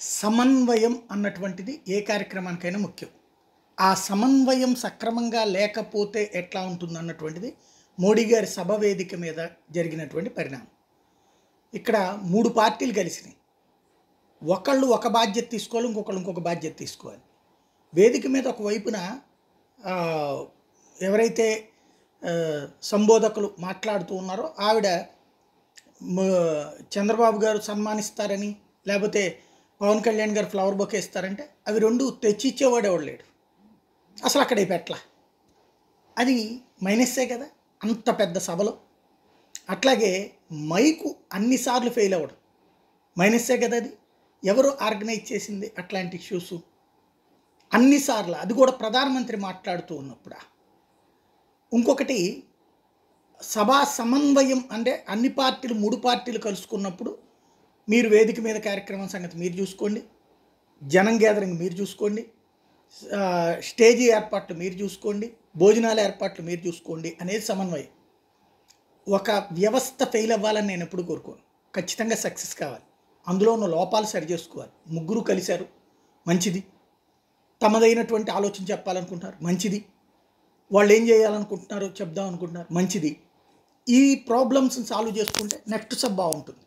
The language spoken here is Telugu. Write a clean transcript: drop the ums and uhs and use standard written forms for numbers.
సమన్వయం అన్నటువంటిది ఏ కార్యక్రమానికైనా ముఖ్యం. ఆ సమన్వయం సక్రమంగా లేకపోతే ఎట్లా ఉంటుందన్నటువంటిది మోడీ గారి సభ వేదిక మీద జరిగినటువంటి పరిణామం. ఇక్కడ 3 పార్టీలు కలిసినాయి. ఒకళ్ళు ఒక బాధ్యత తీసుకోవాలి, ఇంకొకళ్ళు ఇంకొక బాధ్యత తీసుకోవాలి. వేదిక మీద ఒకవైపున ఆహ్, ఎవరైతే సంబోధకులు మాట్లాడుతూ ఉన్నారో ఆవిడ మ చంద్రబాబు గారు సన్మానిస్తారని, లేకపోతే పవన్ కళ్యాణ్ గారు ఫ్లవర్ బొకే ఇస్తారంటే అవి 2 తెచ్చిచ్చేవాడు ఎవడు లేడు. అసలు అక్కడ పెట్ల. అది మైనస్సే కదా! అంత పెద్ద సభలో. అట్లాగే మైకు అన్ని సార్లు ఫెయిల్ అవ్వడం మైనస్సే కదా అది. ఎవరు ఆర్గనైజ్ చేసింది అట్లాంటి ఇష్యూసు? అన్ని సార్లు అది కూడా ప్రధానమంత్రి మాట్లాడుతూ ఉన్నప్పుడా? ఇంకొకటి సభా సమన్వయం అంటే అన్ని పార్టీలు 3 పార్టీలు కలుసుకున్నప్పుడు మీరు వేదిక మీద కార్యక్రమం సంగతి మీరు చూసుకోండి, జనం గ్యాదరింగ్ మీరు చూసుకోండి, స్టేజీ ఏర్పాట్లు మీరు చూసుకోండి, భోజనాల ఏర్పాట్లు మీరు చూసుకోండి అనేది సమన్వయం. ఒక వ్యవస్థ ఫెయిల్ అవ్వాలని నేను ఎప్పుడు కోరుకోను. ఖచ్చితంగా సక్సెస్ కావాలి. అందులో ఉన్న లోపాలు సరి చేసుకోవాలి. ముగ్గురు కలిశారు, మంచిది. తమదైనటువంటి ఆలోచన చెప్పాలనుకుంటున్నారు, మంచిది. వాళ్ళు ఏం చేయాలనుకుంటున్నారో చెప్దాం అనుకుంటున్నారు, మంచిది. ఈ ప్రాబ్లమ్స్ని సాల్వ్ చేసుకుంటే నెక్స్ట్ సబ్ బాగుంటుంది.